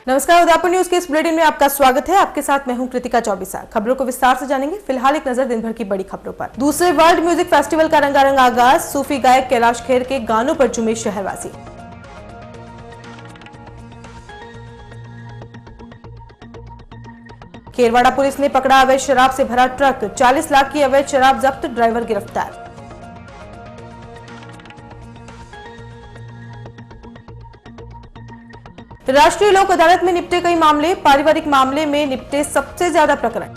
नमस्कार, उदयपुर न्यूज के इस बुलेटिन में आपका स्वागत है। आपके साथ मैं हूं कृतिका चौबीसा। खबरों को विस्तार से जानेंगे। फिलहाल एक नजर दिन भर की बड़ी खबरों पर। दूसरे वर्ल्ड म्यूजिक फेस्टिवल का रंगारंग आगाज। सूफी गायक कैलाश खेर के गानों पर झूमे शहरवासी। खेरवाड़ा पुलिस ने पकड़ा अवैध शराब से भरा ट्रक। 40 लाख की अवैध शराब जब्त, ड्राइवर गिरफ्तार। राष्ट्रीय लोक अदालत में निपटे कई मामले। पारिवारिक मामले में निपटे सबसे ज्यादा प्रकरण।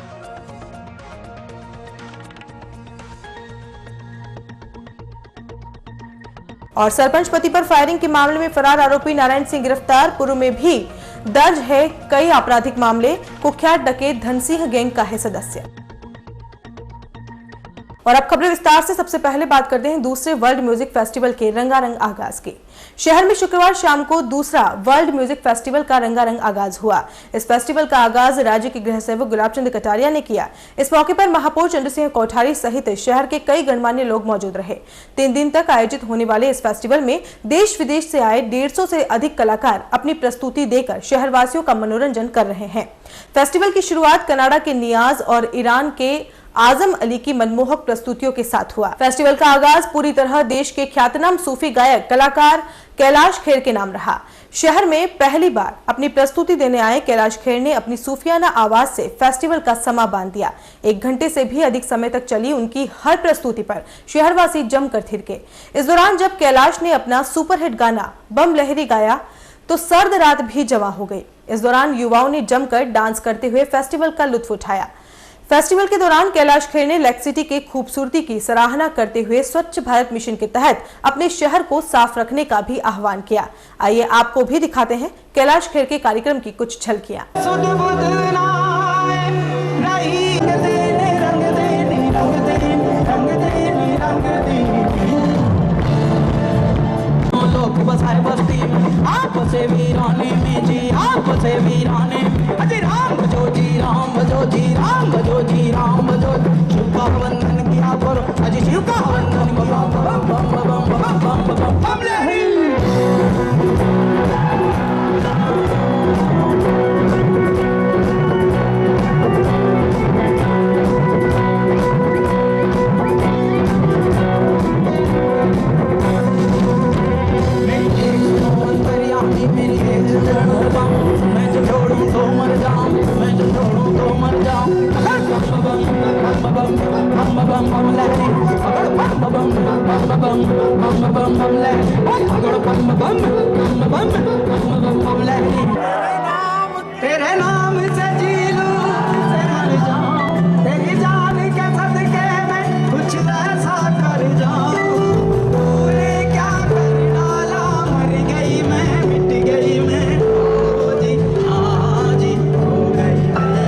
और सरपंच पति पर फायरिंग के मामले में फरार आरोपी नारायण सिंह गिरफ्तार। पूर्व में भी दर्ज है कई आपराधिक मामले। कुख्यात डकैत धनसिंह गैंग का है सदस्य। और अब खबरें विस्तार से। सबसे पहले बात करते हैं दूसरे वर्ल्ड म्यूजिक फेस्टिवल के रंगारंग आगाज की। शहर में शुक्रवार शाम को दूसरा वर्ल्ड म्यूजिक फेस्टिवल का रंगारंग आगाज हुआ। इस फेस्टिवल का आगाज राज्य के गृह सेवक गुलाब चंद कटारिया ने किया। इस मौके पर महापौर चंद्र सिंह कोठारी सहित शहर के कई गणमान्य लोग मौजूद रहे। 3 दिन तक आयोजित होने वाले इस फेस्टिवल में देश विदेश से आए 150 से अधिक कलाकार अपनी प्रस्तुति देकर शहरवासियों का मनोरंजन कर रहे हैं। फेस्टिवल की शुरुआत कनाडा के नियाज और ईरान के आजम अली की मनमोहक प्रस्तुतियों के साथ हुआ। फेस्टिवल का आगाज पूरी तरह देश के ख्यातनाम सूफी गायक कलाकार कैलाश खेर के नाम रहा। शहर में पहली बार अपनी प्रस्तुति देने आए कैलाश खेर ने अपनी सूफियाना आवाज से फेस्टिवल का समा बांध दिया। 1 घंटे से भी अधिक समय तक चली उनकी हर प्रस्तुति पर शहरवासी जमकर थिरके। इस दौरान जब कैलाश ने अपना सुपरहिट गाना बम लहरी गाया तो सर्द रात भी जमा हो गई। इस दौरान युवाओं ने जमकर डांस करते हुए फेस्टिवल का लुत्फ उठाया। फेस्टिवल के दौरान कैलाश खेर ने लेक सिटी की खूबसूरती की सराहना करते हुए स्वच्छ भारत मिशन के तहत अपने शहर को साफ रखने का भी आह्वान किया। आइए आपको भी दिखाते हैं कैलाश खेर के कार्यक्रम की कुछ झलकियां। आपसे वीराने में जी, आपसे वीराने अजय राम बजो जी, राम बजो जी, राम बजो जी, राम बजो। शिव का वंदन किया करो, अजय शिव का वंदन किया करो। बम बम बम बम बम बम बम लहरी। तेरे नाम से जी लूं, से मर जाऊं, तेरी जान के सदके में कुछ ऐसा कर जाऊं। तूने क्या कर डाला, मर गई मैं, मिट गई मैं, ओ जी हाँ जी हो गई मैं।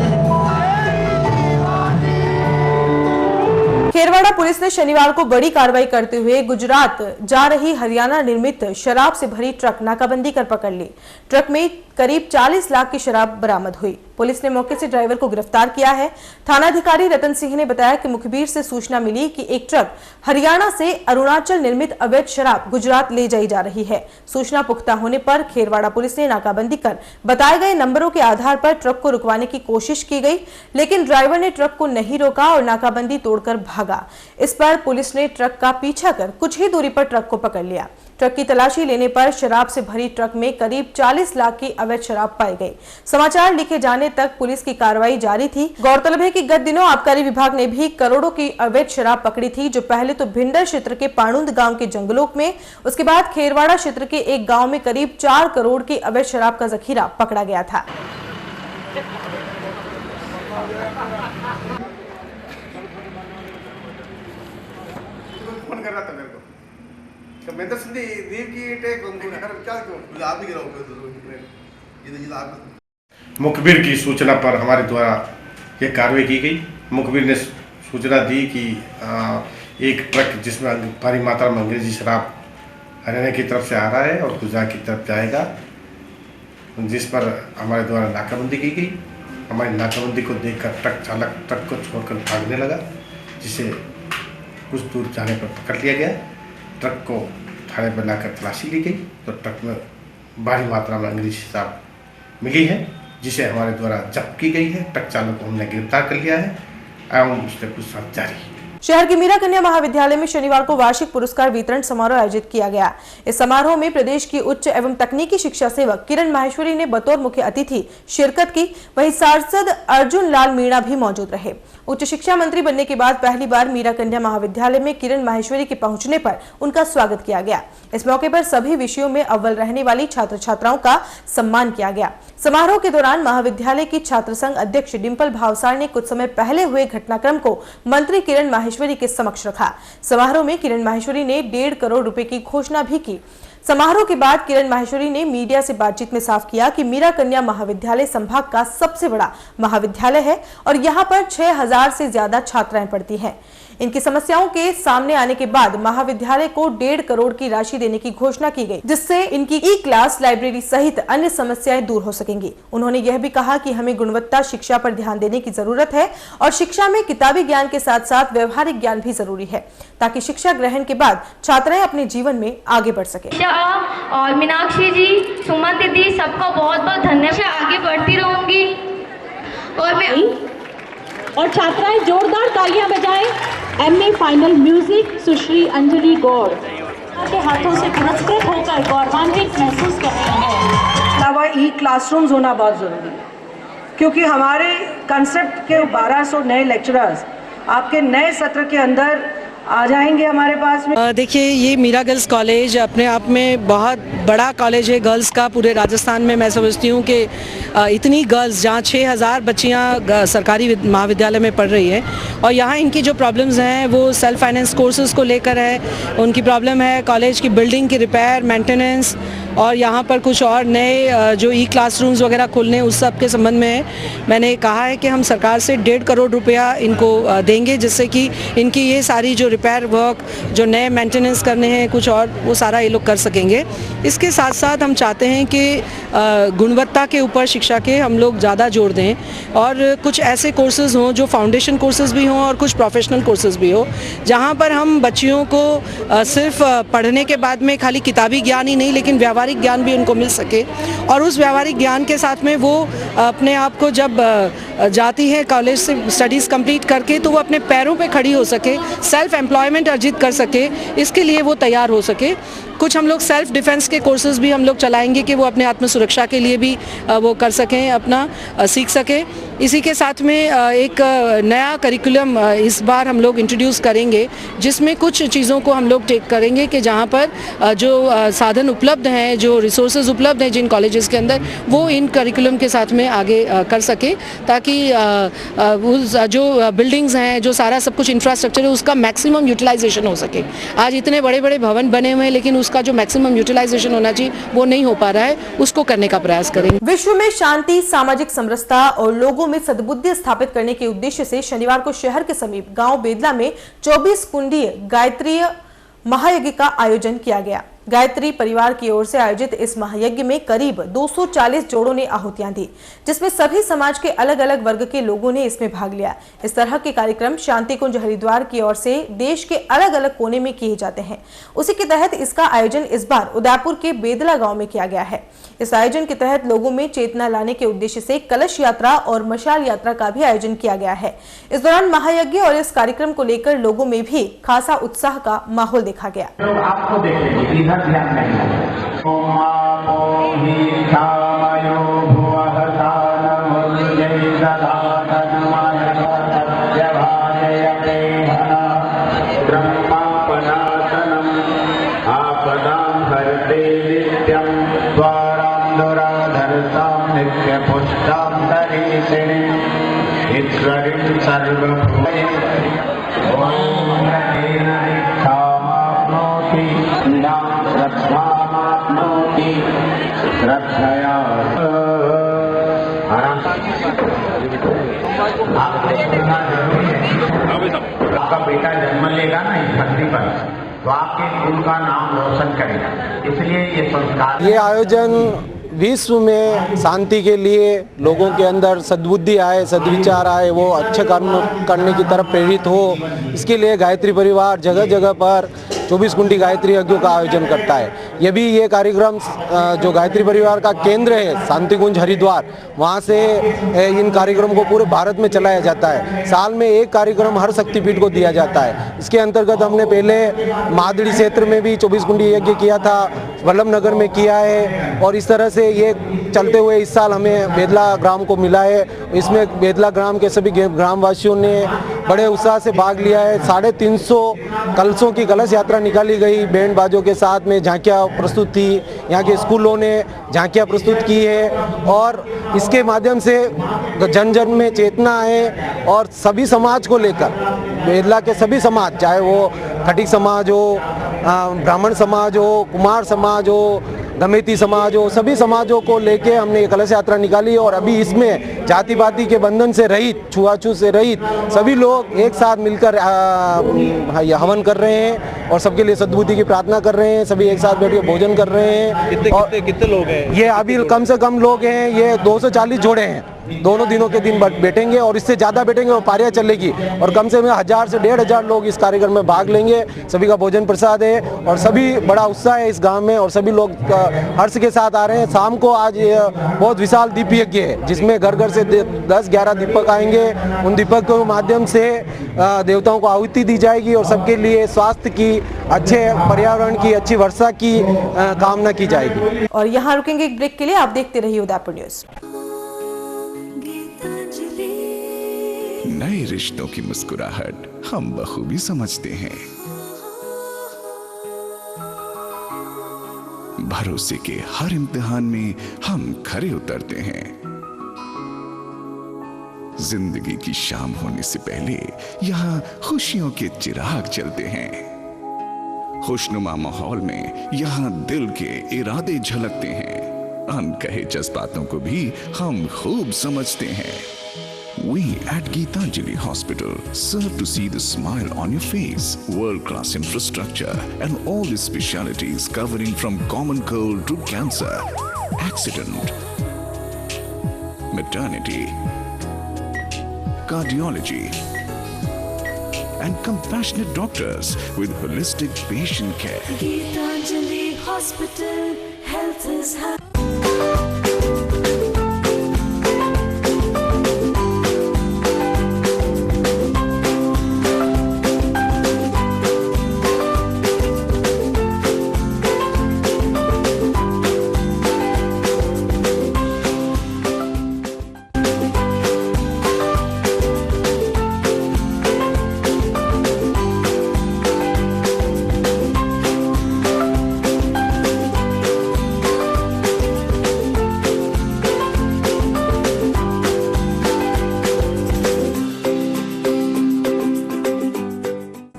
खेरवाड़ा पुलिस ने शनिवार को बड़ी कार्रवाई करते हुए गुजरात जा रही हरियाणा निर्मित शराब से भरी ट्रक नाकाबंदी कर पकड़ ली। ट्रक में करीब 40 लाख की शराब बरामद हुई। पुलिस ने मौके से ड्राइवर को गिरफ्तार किया है। थानाधिकारी रतन सिंह ने बताया कि मुखबिर से सूचना मिली कि एक ट्रक हरियाणा से अरुणाचल निर्मित अवैध शराब गुजरात ले जाई जा रही है। सूचना पुख्ता होने पर खेरवाड़ा पुलिस ने नाकाबंदी कर बताए गए नंबरों के आधार पर ट्रक को रुकवाने की कोशिश की गई, लेकिन ड्राइवर ने ट्रक को नहीं रोका और नाकाबंदी तोड़कर भागा। इस पर पुलिस ने ट्रक का पीछा कर कुछ ही दूरी पर ट्रक को पकड़ लिया। ट्रक की तलाशी लेने पर शराब से भरी ट्रक में करीब 40 लाख की अवैध शराब पाई गई। समाचार लिखे जाने तक पुलिस की कार्रवाई जारी थी। गौरतलब है कि गत दिनों आबकारी विभाग ने भी करोड़ों की अवैध शराब पकड़ी थी, जो पहले तो भिंडर क्षेत्र के पाणुंद गांव के जंगलों में, उसके बाद खेरवाड़ा क्षेत्र के एक गांव में करीब 4 करोड़ की अवैध शराब का जखीरा पकड़ा गया था। तो मैं तो सीधी दीप की टेक क्या आप भी मुखबिर की सूचना पर हमारे द्वारा ये कार्रवाई की गई। मुखबिर ने सूचना दी कि एक ट्रक जिसमें भारी मात्रा में अंग्रेजी शराब हरियाणा की तरफ से आ रहा है और गुजरात की तरफ जाएगा, जिस पर हमारे द्वारा नाकाबंदी की गई। हमारी नाकाबंदी को देखकर ट्रक चालक ट्रक को छोड़कर भागने लगा, जिसे कुछ दूर जाने पर पकड़ लिया गया। ट्रक को थाने पर लाकर तलाशी ली गई तो ट्रक में भारी मात्रा में अंग्रेजी शराब मिली है, जिसे हमारे द्वारा जब्त की गई है। ट्रक चालक को हमने गिरफ्तार कर लिया है एवं उससे पूछताछ जारी है। शहर के मीरा कन्या महाविद्यालय में शनिवार को वार्षिक पुरस्कार वितरण समारोह आयोजित किया गया। इस समारोह में प्रदेश की उच्च एवं तकनीकी शिक्षा सेवक किरण माहेश्वरी ने बतौर मुख्य अतिथि शिरकत की। वहीं सांसद अर्जुन लाल मीणा भी मौजूद रहे। उच्च शिक्षा मंत्री बनने के बाद पहली बार मीरा कन्या महाविद्यालय में किरण माहेश्वरी के पहुंचने पर उनका स्वागत किया गया। इस मौके पर सभी विषयों में अव्वल रहने वाली छात्र छात्राओं का सम्मान किया गया। समारोह के दौरान महाविद्यालय की छात्र संघ अध्यक्ष डिंपल भावसार ने कुछ समय पहले हुए घटनाक्रम को मंत्री किरण माहेश्वरी के समक्ष रखा। समारोह में किरण माहेश्वरी ने 1.5 करोड़ रुपए की घोषणा भी की। समारोह के बाद किरण माहेश्वरी ने मीडिया से बातचीत में साफ किया कि मीरा कन्या महाविद्यालय संभाग का सबसे बड़ा महाविद्यालय है और यहाँ पर 6000 से ज्यादा छात्राएं पढ़ती हैं। इनकी समस्याओं के सामने आने के बाद महाविद्यालय को 1.5 करोड़ की राशि देने की घोषणा की गई, जिससे इनकी ई-क्लास, लाइब्रेरी सहित अन्य समस्याएं दूर हो सकेंगी। उन्होंने यह भी कहा कि हमें गुणवत्ता शिक्षा पर ध्यान देने की जरूरत है और शिक्षा में किताबी ज्ञान के साथ साथ व्यवहारिक ज्ञान भी जरूरी है, ताकि शिक्षा ग्रहण के बाद छात्राएं अपने जीवन में आगे बढ़ सके। और मीनाक्षी जी, सुमन दीदी, सबका बहुत बहुत धन्यवाद। आगे बढ़ती रहूंगी और छात्राएं जोरदार तालियां बजाएं। एमए फाइनल म्यूजिक सुश्री अंजलि गौड़ के हाथों से पुरस्कृत होकर गौरवान्वित महसूस कर रहे हैं। अलावा ई क्लासरूम्स होना बहुत ज़रूरी है, क्योंकि हमारे कंसेप्ट के 1200 नए लेक्चरर्स आपके नए सत्र के अंदर आ जाएंगे हमारे पास में। देखिए, ये मीरा गर्ल्स कॉलेज अपने आप में बहुत बड़ा कॉलेज है गर्ल्स का। पूरे राजस्थान में मैं समझती हूँ कि इतनी गर्ल्स, जहाँ 6000 बच्चियाँ सरकारी महाविद्यालय में पढ़ रही है और यहाँ इनकी जो प्रॉब्लम्स हैं वो सेल्फ फाइनेंस कोर्सेज़ को लेकर है। उनकी प्रॉब्लम है कॉलेज की बिल्डिंग की रिपेयर, मेंटेनेंस और यहाँ पर कुछ और नए जो ई क्लासरूम्स वगैरह खोलने, उस सब के संबंध में मैंने कहा है कि हम सरकार से 1.5 करोड़ रुपया इनको देंगे, जिससे कि इनकी ये सारी जो रिपेयर वर्क, जो नए मेंटेनेंस करने हैं कुछ और, वो सारा ये लोग कर सकेंगे। इसके साथ साथ हम चाहते हैं कि गुणवत्ता के ऊपर शिक्षा के हम लोग ज़्यादा जोर दें और कुछ ऐसे कोर्सेज़ हों जो फाउंडेशन कोर्सेज़ भी हों और कुछ प्रोफेशनल कोर्सेज़ भी हो, जहाँ पर हम बच्चियों को सिर्फ पढ़ने के बाद में खाली किताबी ज्ञान ही नहीं, लेकिन व्यावहारिक ज्ञान भी उनको मिल सके और उस व्यावहारिक ज्ञान के साथ में वो अपने आप को जब जाती है कॉलेज से स्टडीज़ कंप्लीट करके, तो वो अपने पैरों पे खड़ी हो सके, सेल्फ एम्प्लॉयमेंट अर्जित कर सके, इसके लिए वो तैयार हो सके। कुछ हम लोग सेल्फ डिफेंस के कोर्सेज़ भी हम लोग चलाएंगे कि वो अपने आत्म सुरक्षा के लिए भी वो कर सकें, अपना सीख सकें। इसी के साथ में एक नया करिकुलम इस बार हम लोग इंट्रोड्यूस करेंगे, जिसमें कुछ चीज़ों को हम लोग टेक करेंगे कि जहाँ पर जो साधन उपलब्ध हैं, जो रिसोर्सेज उपलब्ध हैं जिन कॉलेजेस के अंदर, वो इन करिकुलम के साथ में आगे कर सके, ताकि जो बिल्डिंग्स हैं, जो सारा सब कुछ इंफ्रास्ट्रक्चर है, उसका मैक्सिमम यूटिलाइजेशन हो सके। आज इतने बड़े बड़े भवन बने हुए हैं, लेकिन उसका जो मैक्सिमम यूटिलाइजेशन होना चाहिए वो नहीं हो पा रहा है, उसको करने का प्रयास करेंगे। विश्व में शांति, सामाजिक समरसता और लोगों में सद्बुद्धि स्थापित करने के उद्देश्य से शनिवार को शहर के समीप गांव बेदला में 24 कुंडीय गायत्री महायज्ञ का आयोजन किया गया। गायत्री परिवार की ओर से आयोजित इस महायज्ञ में करीब 240 जोड़ों ने आहुतियां दी, जिसमें सभी समाज के अलग अलग वर्ग के लोगों ने इसमें भाग लिया। इस तरह के कार्यक्रम शांति कुंज हरिद्वार की ओर से देश के अलग अलग कोने में किए जाते हैं। उसी के तहत इसका आयोजन इस बार उदयपुर के बेदला गांव में किया गया है। इस आयोजन के तहत लोगों में चेतना लाने के उद्देश्य से कलश यात्रा और मशाल यात्रा का भी आयोजन किया गया है। इस दौरान महायज्ञ और इस कार्यक्रम को लेकर लोगों में भी खासा उत्साह का माहौल देखा गया। आपको देखेंगे ध्यान नहीं। ओम आपो ही कामयो भुवः तानमुर्जय ददातनमय सत्यभाजयते ब्रह्मापनासनम् आपदां हरते नित्यं द्वारां दुराधरतां नित्यपुष्टां दरीशिणीं ईश्वरीं सर्वभूतये ओम रतेन इच्छामाप्नोति श्रद्धामाप्नोति श्रद्धया। आपका बेटा जन्म लेगा ना इस धरती पर, तो आपके कुल का नाम रोशन करेगा, इसलिए ये संस्कार। ये आयोजन विश्व में शांति के लिए लोगों के अंदर सद्बुद्धि आए, सद्विचार आए, वो अच्छे कर्म करने की तरफ प्रेरित हो, इसके लिए गायत्री परिवार जगह जगह पर 24 कुंडी गायत्री यज्ञों का आयोजन करता है। ये कार्यक्रम जो गायत्री परिवार का केंद्र है शांतिकुंज हरिद्वार, वहाँ से इन कार्यक्रम को पूरे भारत में चलाया जाता है। साल में एक कार्यक्रम हर शक्तिपीठ को दिया जाता है। इसके अंतर्गत हमने पहले महादड़ी क्षेत्र में भी 24 कुंडी यज्ञ किया था, वल्लभनगर में किया है, और इस तरह से ये चलते हुए इस साल हमें बेदला ग्राम को मिला है। इसमें बेदला ग्राम के सभी ग्रामवासियों ने बड़े उत्साह से भाग लिया है। 350 कलशों की कलश यात्रा निकाली गई बैंड बाजों के साथ में। झांकियाँ प्रस्तुत थी, यहाँ के स्कूलों ने झांकियाँ प्रस्तुत की है, और इसके माध्यम से जन जन में चेतना है। और सभी समाज को लेकर, बेदला के सभी समाज, चाहे वो खटिक समाज हो, ब्राह्मण समाज हो, कुमार समाज हो, गमेती समाज हो, सभी समाजों को लेके हमने ये कलश यात्रा निकाली। और अभी इसमें जाति पाति के बंधन से रहित, छुआछूत से रहित सभी लोग एक साथ मिलकर हवन कर रहे हैं और सबके लिए सद्बुद्धि की प्रार्थना कर रहे हैं। सभी एक साथ बैठ के भोजन कर रहे हैं। कितने लोग हैं? ये अभी कम से कम लोग हैं, ये 240 जोड़े हैं। दोनों दिनों के दिन बैठेंगे और इससे ज़्यादा बैठेंगे और पारियाँ चलेगी, और कम से कम 1000 से 1500 लोग इस कार्यक्रम में भाग लेंगे। सभी का भोजन प्रसाद है और सभी बड़ा उत्साह है इस गांव में, और सभी लोग हर्ष के साथ आ रहे हैं। शाम को आज बहुत विशाल दीप यज्ञ है, जिसमें घर घर से 10-11 दीपक आएंगे। उन दीपक के माध्यम से देवताओं को आहुति दी जाएगी और सबके लिए स्वास्थ्य की, अच्छे पर्यावरण की, अच्छी वर्षा की कामना की जाएगी। और यहाँ रुकेंगे एक ब्रेक के लिए। आप देखते रहिए उदयपुर न्यूज। नए रिश्तों की मुस्कुराहट हम बखूबी समझते हैं। भरोसे के हर इम्तिहान में हम खरे उतरते हैं। जिंदगी की शाम होने से पहले यहाँ खुशियों के चिराग जलते हैं। खुशनुमा माहौल में यहाँ दिल के इरादे झलकते हैं। अनकहे जज्बातों को भी हम खूब समझते हैं। We at Geetanjali Hospital serve to see the smile on your face. World-class infrastructure and all the specialties covering from common cold to cancer, accident, maternity, cardiology, and compassionate doctors with holistic patient care. Geetanjali Hospital, health is happy.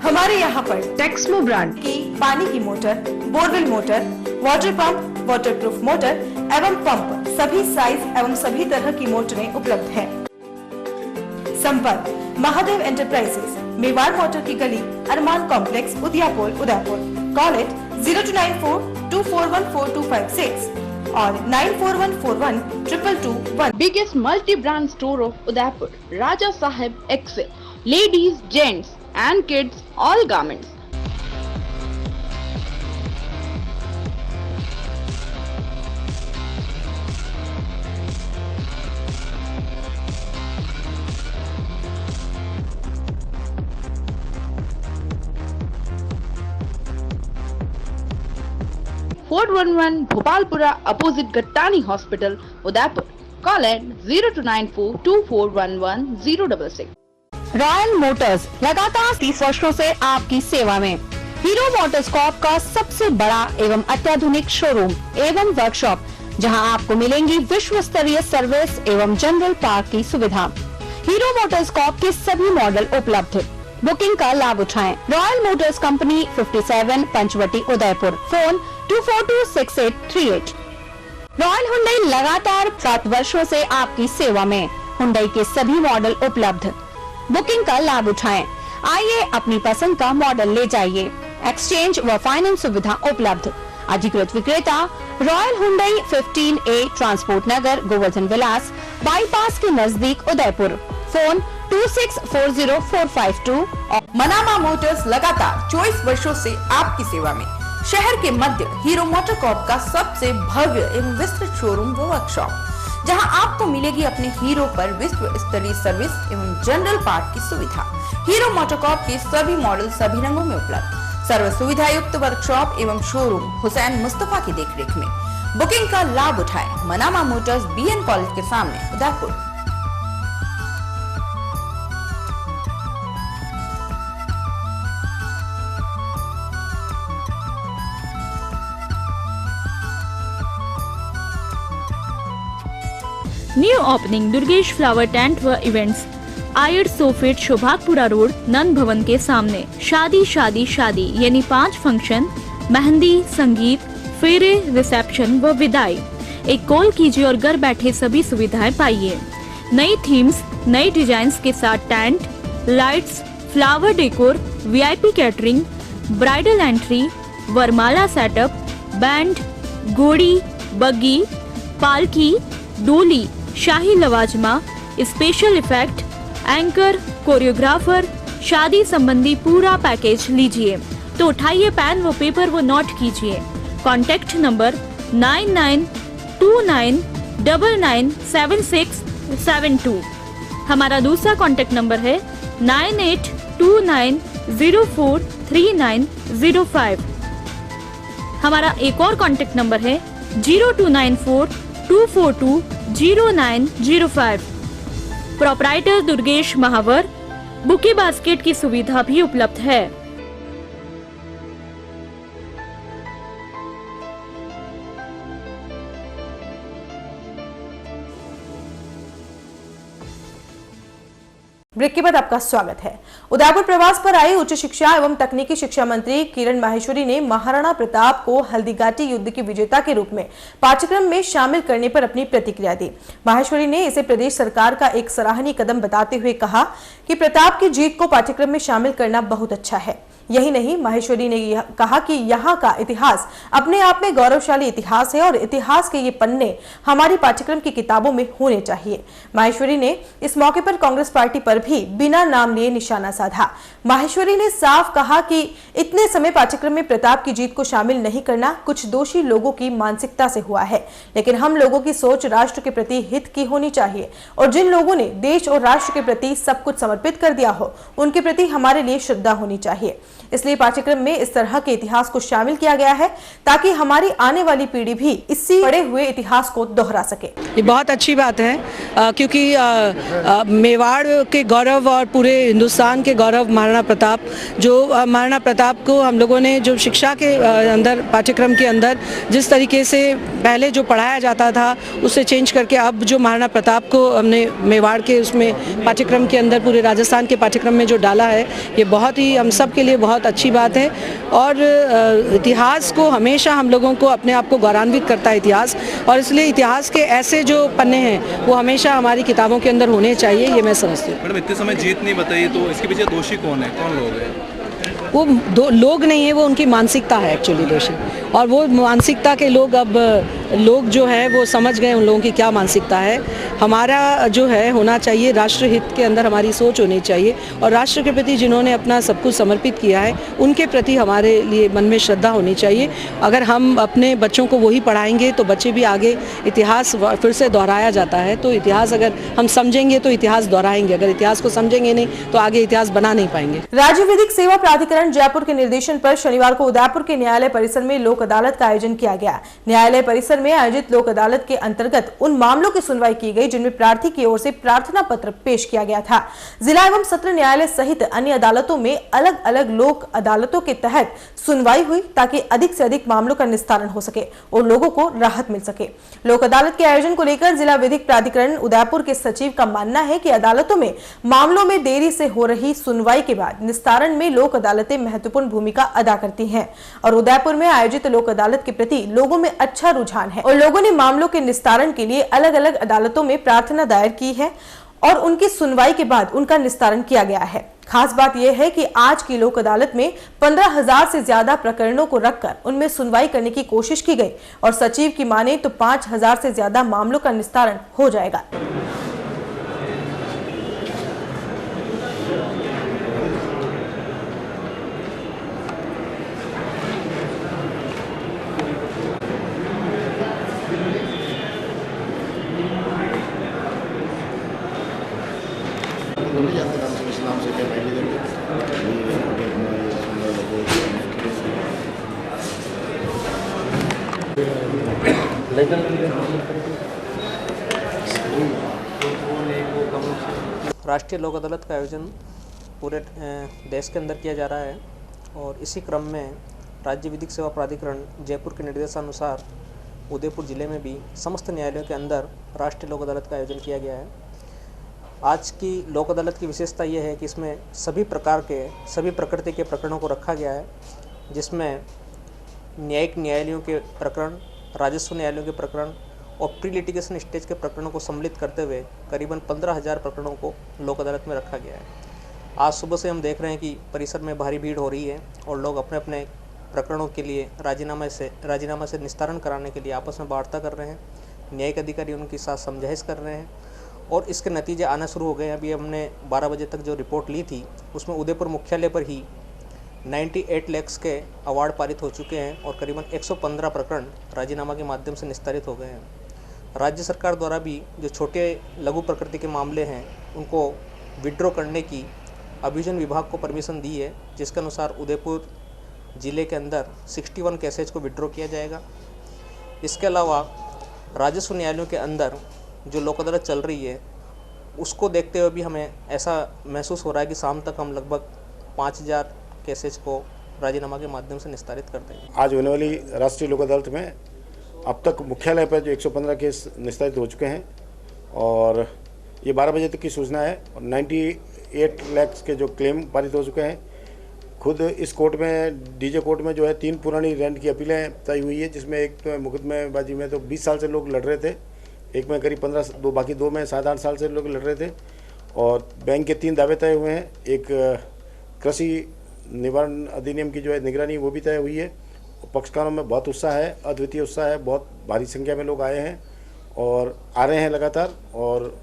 हमारे यहाँ पर Texmo brand की पानी की motor, borewell motor, water pump, waterproof motor एवं pump, सभी size एवं सभी तरह की मोटरें उपलब्ध हैं। संपर्क महादेव एंटरप्राइजेस, मेवाड़ मोटर की गली, अरमान कॉम्प्लेक्स, उदयपुर। कॉल इट 0294241426 और 9414122221। Biggest multi-brand store of Udaipur, Raja Sahib Excel, ladies, gents and kids, all garments. Fort 11 Bhopalpura opposite Gattani Hospital, Udaipur. Call at 029424110066. Royal Motors लगातार 30 वर्षों से आपकी सेवा में। हीरो मोटर्सकॉर्प का सबसे बड़ा एवं अत्याधुनिक शोरूम एवं वर्कशॉप, जहां आपको मिलेंगी विश्व स्तरीय सर्विस एवं जनरल पार्क की सुविधा। हीरो मोटर्सकॉर्प के सभी मॉडल उपलब्ध। बुकिंग का लाभ उठाएं। Royal motors company 57 Panchvati Udaipur. Phone 2426-838। Royal Hyundai लगातार 7 वर्षों से आपकी सेवा में। हुंडई के सभी मॉडल उपलब्ध। बुकिंग का लाभ उठाएं। आइए अपनी पसंद का मॉडल ले जाइए। एक्सचेंज व फाइनेंस सुविधा उपलब्ध। अधिकृत विक्रेता रॉयल हुंडई 15A ट्रांसपोर्ट नगर, गोवर्धन विलास, बाईपास के नजदीक उदयपुर। फोन 26404552 और मनामा मोटर्स लगातार 24 वर्षों से आपकी सेवा में। शहर के मध्य हीरो मोटर कॉर्प का सबसे भव्य एवं विस्तृत शोरूम व वर्कशॉप, जहां आपको मिलेगी अपने हीरो पर विश्व स्तरीय सर्विस एवं जनरल पार्ट की सुविधा। हीरो मोटर कॉर्प के सभी मॉडल सभी रंगों में उपलब्ध। सर्व सुविधा युक्त वर्कशॉप एवं शोरूम हुसैन मुस्तफा की देखरेख में। बुकिंग का लाभ उठाएं। मनामा मोटर्स BN कॉलेज के सामने, Udaipur. New opening Durgesh flower tent व इवेंट्स, आयर सोफिट शोभागपुरा रोड, नंद भवन के सामने। शादी शादी शादी यानी 5 फंक्शन, मेहंदी, संगीत, फेरे, रिसेप्शन व विदाई। एक कॉल कीजिए और घर बैठे सभी सुविधाएं पाइए। नई थीम्स, नई डिजाइन्स के साथ tent, lights, flower decor, VIP catering, bridal entry, वरमाला सेटअप, बैंड, घोड़ी, बग्गी, पालकी, डोली, शाही लवाजमा, स्पेशल इफेक्ट, एंकर, कोरियोग्राफर, शादी संबंधी पूरा पैकेज लीजिए तो उठाइए पेन व पेपर व नोट कीजिए। Contact number 9929997672। हमारा दूसरा कॉन्टैक्ट नंबर है 9829043905। हमारा एक और कॉन्टैक्ट नंबर है 029424200905। प्रोपराइटर दुर्गेश महावर। बुके बास्केट की सुविधा भी उपलब्ध है। ब्रेक के बाद आपका स्वागत है। उदयपुर प्रवास पर आए उच्च शिक्षा एवं तकनीकी शिक्षा मंत्री किरण माहेश्वरी ने महाराणा प्रताप को हल्दीघाटी युद्ध के विजेता के रूप में पाठ्यक्रम में शामिल करने पर अपनी प्रतिक्रिया दी। माहेश्वरी ने इसे प्रदेश सरकार का एक सराहनीय कदम बताते हुए कहा कि प्रताप की जीत को पाठ्यक्रम में शामिल करना बहुत अच्छा है। यही नहीं, माहेश्वरी ने कहा कि यहाँ का इतिहास अपने आप में गौरवशाली इतिहास है और इतिहास के ये पन्ने हमारी पाठ्यक्रम की किताबों में होने चाहिए। माहेश्वरी ने इस मौके पर कांग्रेस पार्टी पर भी बिना नाम लिए निशाना साधा। माहेश्वरी ने साफ कहा कि इतने समय पाठ्यक्रम में प्रताप की जीत को शामिल नहीं करना कुछ दोषी लोगों की मानसिकता से हुआ है, लेकिन हम लोगों की सोच राष्ट्र के प्रति हित की होनी चाहिए और जिन लोगों ने देश और राष्ट्र के प्रति सब कुछ समर्पित कर दिया हो उनके प्रति हमारे लिए श्रद्धा होनी चाहिए। इसलिए पाठ्यक्रम में इस तरह के इतिहास को शामिल किया गया है ताकि हमारी आने वाली पीढ़ी भी इसी पड़े हुए इतिहास को दोहरा सके। ये बहुत अच्छी बात है क्योंकि मेवाड़ के गौरव और पूरे हिंदुस्तान के गौरव महाराणा प्रताप, जो महाराणा प्रताप को हम लोगों ने जो शिक्षा के अंदर पाठ्यक्रम के अंदर जिस तरीके से पहले जो पढ़ाया जाता था उससे चेंज करके अब जो महाराणा प्रताप को हमने मेवाड़ के उसमें पाठ्यक्रम के अंदर पूरे राजस्थान के पाठ्यक्रम में जो डाला है, ये बहुत ही हम सब के लिए बहुत अच्छी बात है। और इतिहास को हमेशा हम लोगों को अपने आप को गौरवान्वित करता है इतिहास, और इसलिए इतिहास के ऐसे जो पन्ने हैं वो हमेशा हमारी किताबों के अंदर होने चाहिए, ये मैं समझती हूँ। मैडम इतने समय जीत नहीं बताइए तो इसके पीछे दोषी कौन है, कौन लोग हैं? वो लोग नहीं है, वो उनकी मानसिकता है एक्चुअली दोषी। और वो मानसिकता के लोग अब लोग जो है वो समझ गए उन लोगों की क्या मानसिकता है। हमारा जो है होना चाहिए राष्ट्र हित के अंदर हमारी सोच होनी चाहिए और राष्ट्र के प्रति जिन्होंने अपना सब कुछ समर्पित किया है उनके प्रति हमारे लिए मन में श्रद्धा होनी चाहिए। अगर हम अपने बच्चों को वही पढ़ाएंगे तो बच्चे भी आगे इतिहास फिर से दोहराया जाता है, तो इतिहास अगर हम समझेंगे तो इतिहास दोहराएंगे, अगर इतिहास को समझेंगे नहीं तो आगे इतिहास बना नहीं पाएंगे। राज्य विधिक सेवा प्राधिकरण जयपुर के निर्देशन पर शनिवार को उदयपुर के न्यायालय परिसर में लोक अदालत का आयोजन किया गया। न्यायालय परिसर में आयोजित लोक अदालत के अंतर्गत उन मामलों की सुनवाई की गई जिनमें प्रार्थी की ओर से प्रार्थना पत्र पेश किया गया था। जिला एवं सत्र न्यायालय सहित अन्य अदालतों में अलग अलग लोक अदालतों के तहत सुनवाई हुई ताकि अधिक से अधिक मामलों का निस्तारण हो सके और लोगों को राहत मिल सके। लोक अदालत के आयोजन को लेकर जिला विधिक प्राधिकरण उदयपुर के सचिव का मानना है कि अदालतों में मामलों में देरी से हो रही सुनवाई के बाद निस्तारण में लोक अदालतें महत्वपूर्ण भूमिका अदा करती हैं और उदयपुर में आयोजित लोक अदालत के प्रति लोगों में अच्छा रुझान है और लोगों ने मामलों के निस्तारण के लिए अलग अलग अदालतों में प्रार्थना दायर की है और उनकी सुनवाई के बाद उनका निस्तारण किया गया है। खास बात यह है कि आज की लोक अदालत में 15,000 से ज्यादा प्रकरणों को रखकर उनमें सुनवाई करने की कोशिश की गई और सचिव की माने तो 5,000 से ज्यादा मामलों का निस्तारण हो जाएगा। राष्ट्रीय लोक अदालत का आयोजन पूरे देश के अंदर किया जा रहा है और इसी क्रम में राज्य विधिक सेवा प्राधिकरण जयपुर के निर्देशानुसार उदयपुर जिले में भी समस्त न्यायालयों के अंदर राष्ट्रीय लोक अदालत का आयोजन किया गया है। आज की लोक अदालत की विशेषता ये है कि इसमें सभी प्रकार के सभी प्रकृति के प्रकरणों को रखा गया है, जिसमें न्यायिक न्यायालयों के प्रकरण, राजस्व न्यायालयों के प्रकरण और प्री लिटिगेशन स्टेज के प्रकरणों को सम्मिलित करते हुए करीबन 15,000 प्रकरणों को लोक अदालत में रखा गया है। आज सुबह से हम देख रहे हैं कि परिसर में भारी भीड़ हो रही है और लोग अपने अपने प्रकरणों के लिए राजीनामा से निस्तारण कराने के लिए आपस में वार्ता कर रहे हैं। न्यायिक अधिकारी उनके साथ समझाइश कर रहे हैं और इसके नतीजे आना शुरू हो गए हैं। अभी हमने 12 बजे तक जो रिपोर्ट ली थी उसमें उदयपुर मुख्यालय पर ही 98 लाख के अवार्ड पारित हो चुके हैं और करीबन 115 प्रकरण राजीनामा के माध्यम से निस्तारित हो गए हैं। राज्य सरकार द्वारा भी जो छोटे लघु प्रकृति के मामले हैं उनको विड्रॉ करने की अभियोजन विभाग को परमिशन दी है, जिसके अनुसार उदयपुर ज़िले के अंदर 61 केसेज को विड्रॉ किया जाएगा। इसके अलावा राजस्व न्यायालयों के अंदर जो लोक अदालत चल रही है उसको देखते हुए भी हमें ऐसा महसूस हो रहा है कि शाम तक हम लगभग 5,000 केसेज को राजीनामा के माध्यम से निस्तारित कर देंगे। आज होने वाली राष्ट्रीय लोक अदालत में अब तक मुख्यालय पर जो 115 केस निस्तारित हो चुके हैं और ये 12 बजे तक की सूचना है और 98 लाख के जो क्लेम पारित हो चुके हैं। खुद इस कोर्ट में डीजे कोर्ट में जो है 3 पुरानी रेंट की अपीलें तय हुई है, जिसमें एक तो मुकदमेबाजी में तो 20 साल से लोग लड़ रहे थे, एक में करीब 15 बाकी 2 में 7-8 साल से लोग लड़ रहे थे और बैंक के 3 दावे तय हुए हैं। एक कृषि निवारण अधिनियम की जो है निगरानी वो भी तय हुई है। पक्षकारों में बहुत उत्साह है, अद्वितीय उत्साह है, बहुत भारी संख्या में लोग आए हैं और आ रहे हैं लगातार और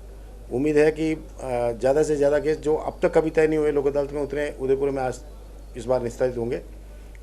उम्मीद है कि ज़्यादा से ज़्यादा केस जो अब तक कभी तय नहीं हुए लोक अदालत में उतने उदयपुर में आज इस बार निस्तारित होंगे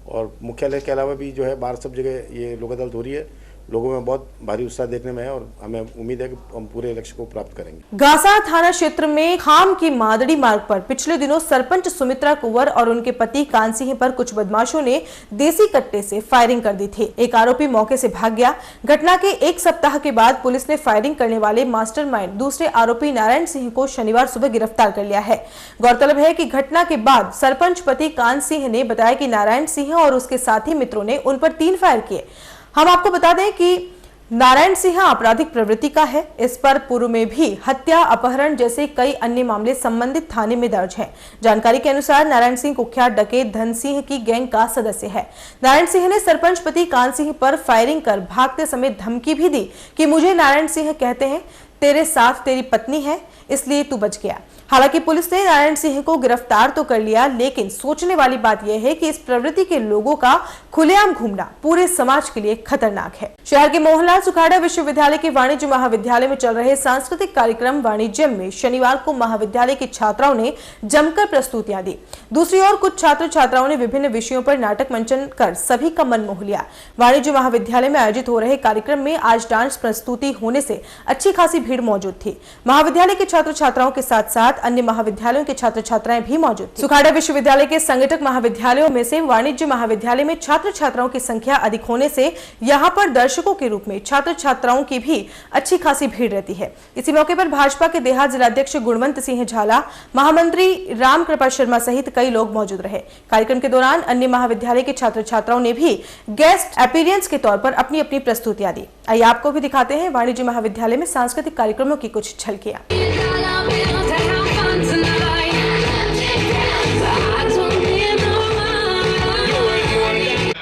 और मुख्यालय के अलावा भी जो है बाहर सब जगह ये लोक अदालत हो रही है। लोगों में बहुत भारी उत्साह देखने में है और हमें उम्मीद है कि हम पूरे लक्ष्य को प्राप्त करेंगे। गासा थाना क्षेत्र में खाम की मादड़ी मार्ग पर पिछले दिनों सरपंच सुमित्रा कुंवर और उनके पति कान सिंह पर कुछ बदमाशों ने देसी कट्टे से फायरिंग कर दी थी। एक आरोपी मौके से भाग गया। घटना के 1 सप्ताह के बाद पुलिस ने फायरिंग करने वाले मास्टरमाइंड दूसरे आरोपी नारायण सिंह को शनिवार सुबह गिरफ्तार कर लिया है। गौरतलब है कि घटना के बाद सरपंच पति कान सिंह ने बताया कि नारायण सिंह और उसके साथी मित्रों ने उन पर 3 फायर किए। हम आपको बता दें कि नारायण सिंह आपराधिक प्रवृत्ति का है। इस पर पूर्व में भी हत्या, अपहरण जैसे कई अन्य मामले संबंधित थाने में दर्ज हैं। जानकारी के अनुसार नारायण सिंह कुख्यात डकैत धन सिंह की गैंग का सदस्य है। नारायण सिंह ने सरपंच पति कान सिंह पर फायरिंग कर भागते समय धमकी भी दी कि मुझे नारायण सिंह कहते हैं, तेरे साथ तेरी पत्नी है, इसलिए तू बच गया। हालांकि पुलिस ने नारायण सिंह को गिरफ्तार तो कर लिया, लेकिन सोचने वाली बात यह है कि इस प्रवृत्ति के लोगों का खुलेआम घूमना पूरे समाज के लिए खतरनाक है। शहर के मोहनलाल सुखाड़ा विश्वविद्यालय के वाणिज्य महाविद्यालय में चल रहे सांस्कृतिक कार्यक्रम वाणिज्य में शनिवार को महाविद्यालय की छात्राओं ने जमकर प्रस्तुतियां दी। दूसरी ओर कुछ छात्र छात्राओं ने विभिन्न विषयों पर नाटक मंचन कर सभी का मन मोह लिया। वाणिज्य महाविद्यालय में आयोजित हो रहे कार्यक्रम में आज डांस प्रस्तुति होने से अच्छी खासी भीड़ मौजूद थी। महाविद्यालय के छात्र छात्राओं के साथ साथ अन्य महाविद्यालयों के छात्र छात्राएं भी मौजूद थी। सुखाड़ा विश्वविद्यालय के संगठक महाविद्यालयों में से वाणिज्य महाविद्यालय में छात्र छात्राओं की संख्या अधिक होने से यहाँ पर दर्शकों के रूप में छात्र छात्राओं की भी अच्छी खासी भीड़ रहती है। इसी मौके पर भाजपा के देहात जिलाध्यक्ष गुणवंत सिंह झाला, महामंत्री राम कृपा शर्मा सहित कई लोग मौजूद रहे। कार्यक्रम के दौरान अन्य महाविद्यालय के छात्र छात्राओं ने भी गेस्ट अपीयरेंस के तौर पर अपनी अपनी प्रस्तुतियां दी। आइए आपको भी दिखाते हैं वाणिज्य महाविद्यालय में सांस्कृतिक कार्यक्रमों की कुछ झलकियां।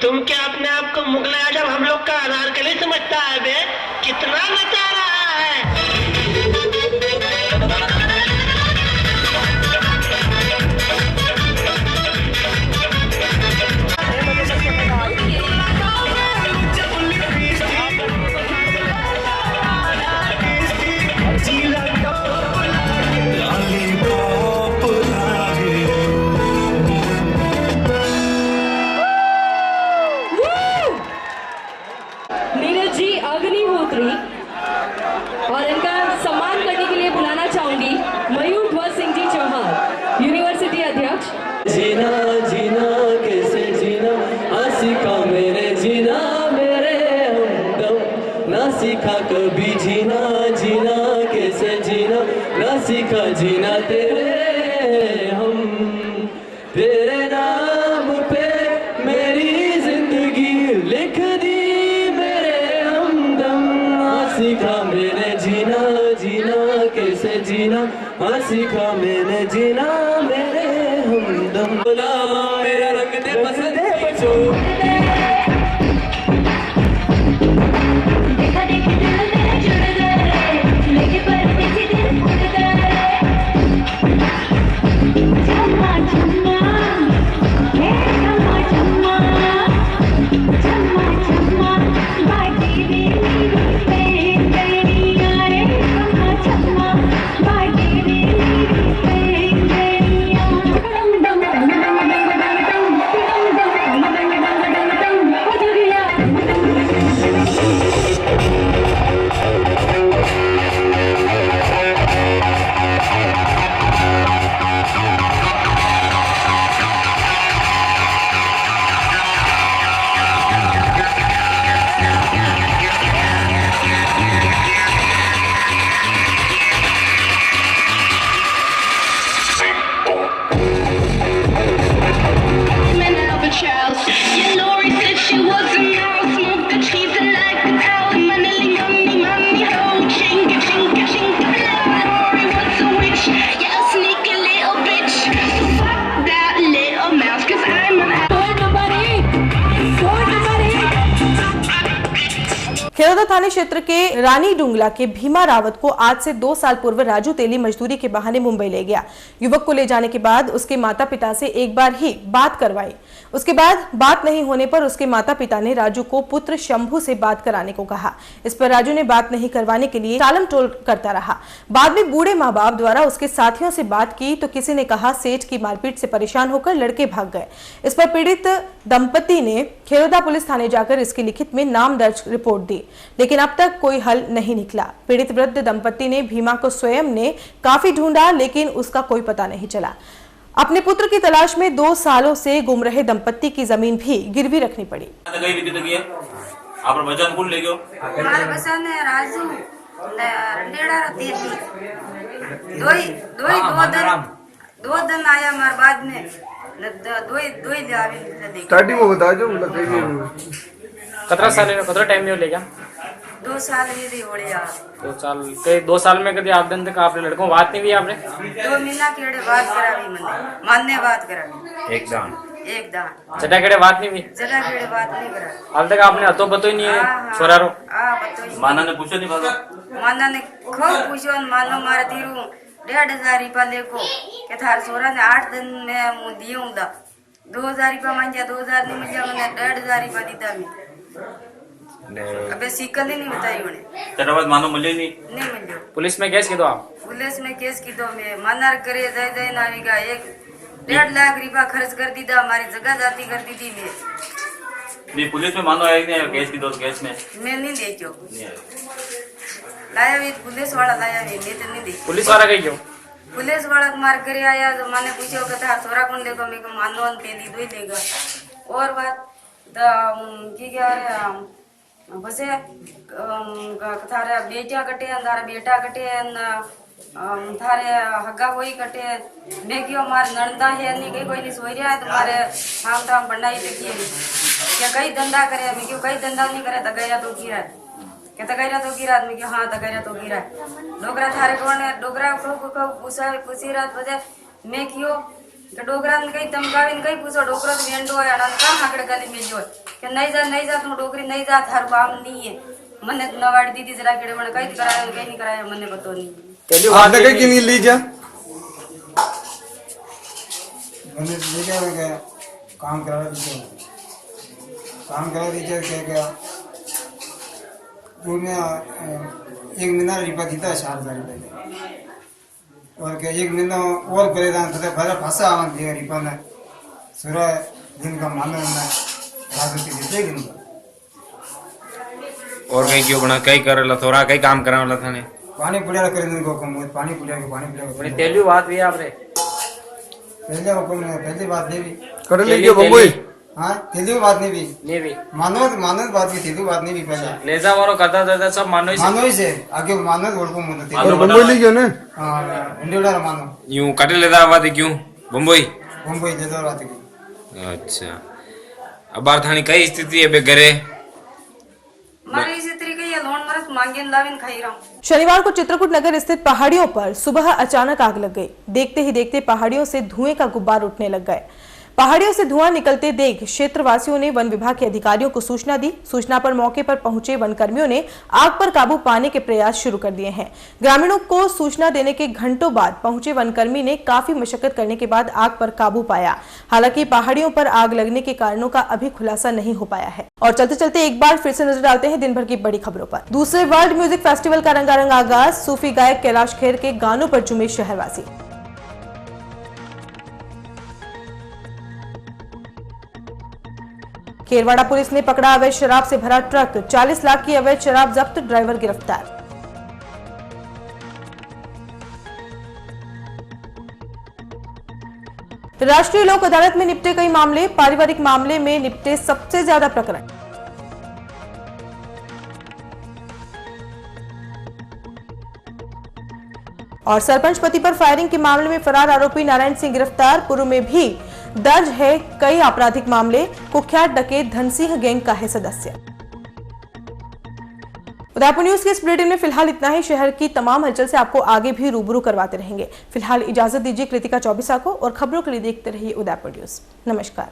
तुम क्या अपने आप को मुगल आजम हम लोग का अनारकली समझता है बे? कितना नचा रहा है। जीना जीना कैसे जीना सीखा मैंने जीना मेरे हमदम ना सीखा कभी जीना जीना कैसे जीना ना सीखा जीना तेरे हम तेरे नाम पे मेरी जिंदगी लिख दी मेरे हमदम ना सीखा मैंने जीना जीना कैसे जीना सीखा मैंने जीना मेरे हमदम गुलामा मेरा रंग दे पसंद बचो खेरौदा थाने क्षेत्र के रानी डुंगला के भीमा रावत को आज से 2 साल पूर्व राजू तेली मजदूरी के बहाने मुंबई ले गया। युवक को ले जाने के बाद उसके माता पिता से एक बार ही बात करवाई। उसके बाद बात नहीं होने पर उसके माता पिता ने राजू को पुत्र शंभू से बात कराने को कहा। इस पर राजू ने बात नहीं करवाने के लिए टालम टोल करता रहा। बाद में बूढ़े माँ बाप द्वारा उसके साथियों से बात की तो किसी ने कहा सेठ की मारपीट से परेशान होकर लड़के भाग गए। इस पर पीड़ित दंपति ने खेरौदा पुलिस थाने जाकर इसकी लिखित में नाम दर्ज रिपोर्ट दी, लेकिन अब तक कोई हल नहीं निकला। पीड़ित वृद्ध दंपति ने भीमा को स्वयं ने काफी ढूंढा, लेकिन उसका कोई पता नहीं चला। अपने पुत्र की तलाश में 2 सालों से गुम रहे दंपति की जमीन भी गिरवी रखनी पड़ी। आप वजन कौन ले गयो? हमारे बसन है राजू लेड़ा रहती थी। दो दिन आया हमारे बाद में दो ही ले स्टार्टिंग में बता जो कितना साल में कितना टाइम में ले गया? 2 साल ये हो गया। 2 साल के 2 साल में कभी आप दिन तक आपने लड़कों बात नहीं हुई आपने? 2 महीना केड़े बात करावी मैंने मानने बात करावी एक दान जटा केड़े बात नहीं हुई? जटा केड़े बात नहीं करा। हाल तक आपने हतो पतो ही नहीं है छोरारो? पतो माना ने पूछो नहीं बात? माना ने खूब पूछो। मानो मारे धीरू 1500 रुपया लेको के थार छोरा ने 8 दिन में मु दियो दा 2000 रुपया मांगा 2000 नहीं मिला मैंने 1500 रुपया दीदा मैं। अबे सिकल ही नहीं बताई उन्हें। तेरा बात मानो मिले नहीं मिलो। पुलिस में केस की दो आप? पुलिस में केस की दो मैं मनार करे दे नाविका 1.5 लाख रुपया खर्च कर दी था। हमारी जगह जाती कर दी थी मैं। नहीं पुलिस में मानो आया नहीं केस की दो केस में मैं नहीं देखो लाया भी पुलिस वाला लाया भी मैं तो नहीं देखी। पुलिस वाला कहीं क्यों? पुलिस वाला मार कर आया तो मैंने पूछो कि था छोरा कौन लेगा? मैं को मानो तेली दो ही लेगा। और बात तो क्या बस थारे बेटिया कटे थारा बेटा कटे थारे हग्गा होई कटे मैं क्यों मार नंदा है नहीं कहीं कोई नहीं सोई रहा है तुम्हारे काम धाम बनाई देखिए क्या कई धंधा करे मैं क्यों कई धंधा नहीं करे तगैया तो गिरा क्या तगैया तो गिरा मैं क्यों हाँ तगैया तो गिरा डोगरा थारे कौन है डोगरा को पूछी रात बजे मैं क्यों डोगरा ने कहीं धमकावी कहीं पूछो डोगरा तो वेंडो है कहाँ हाकड़े गली में जो कि नहीं जा तुम डोगरी नहीं जा थार काम नहीं है मने नवाड़ी दीदी जरा केड़े मन कहीं कराया कहीं नहीं कराया मने पतो नहीं। आपने कहीं क्यों नहीं ली क्या? मैंने ले गया काम करा दीजिए क्या एक महीना रिपा दीता है 4000 रुपये और क्या 1 महीना और करे था फंसा आवा रिपा ने सूर्य दिन का मानो और कहीं क्यों बना कहीं कर ला थोड़ा कहीं काम करा वाला था ने पानी पुड़िया करे दिन को कम पानी पुड़िया के पानी पुड़िया तेली बात भी आपने पहले हुकुम ने पहली बात नहीं भी कर लीजिए बम्बई हाँ तेलुगु बात नहीं भी नहीं भी मानव बात की तेलुगु बात नहीं भी पहले लेजा वारो करता था सब मानो ही मानो ही से आगे मानो हुकुम होता और बम्बई लीजिए ना हाँ इंडिया मानो यूं कटे लेदा आवाज क्यों बम्बई मुंबई ले दो रात की अच्छा अब बार थानी कई स्थिति है बे घरे मारे इसी तरीके ये लोन मरस मांगेन लाविन खाई रहा हूं। शनिवार को चित्रकूट नगर स्थित पहाड़ियों पर सुबह अचानक आग लग गई। देखते ही देखते पहाड़ियों से धुएं का गुब्बार उठने लग गए। पहाड़ियों से धुआं निकलते देख क्षेत्रवासियों ने वन विभाग के अधिकारियों को सूचना दी। सूचना पर मौके पर पहुंचे वन कर्मियों ने आग पर काबू पाने के प्रयास शुरू कर दिए हैं। ग्रामीणों को सूचना देने के घंटों बाद पहुंचे वनकर्मी ने काफी मशक्कत करने के बाद आग पर काबू पाया। हालांकि पहाड़ियों पर आग लगने के कारणों का अभी खुलासा नहीं हो पाया है। और चलते चलते एक बार फिर से नजर डालते हैं दिन भर की बड़ी खबरों पर। दूसरे वर्ल्ड म्यूजिक फेस्टिवल का रंगारंग आगाज। सूफी गायक कैलाश खेर के गानों पर झूमे शहरवासी। खेरवाड़ा पुलिस ने पकड़ा अवैध शराब से भरा ट्रक। 40 लाख की अवैध शराब जब्त, ड्राइवर गिरफ्तार। राष्ट्रीय लोक अदालत में निपटे कई मामले। पारिवारिक मामले में निपटे सबसे ज्यादा प्रकरण। और सरपंच पति पर फायरिंग के मामले में फरार आरोपी नारायण सिंह गिरफ्तार। पूर्व में भी दर्ज है कई आपराधिक मामले। कुख्यात डकैत धन सिंह गैंग का है सदस्य। उदयपुर न्यूज के इस बुलेटिन में फिलहाल इतना ही। शहर की तमाम हलचल से आपको आगे भी रूबरू करवाते रहेंगे। फिलहाल इजाजत दीजिए कृतिका चौबीसा को और खबरों के लिए देखते रहिए उदयपुर न्यूज। नमस्कार।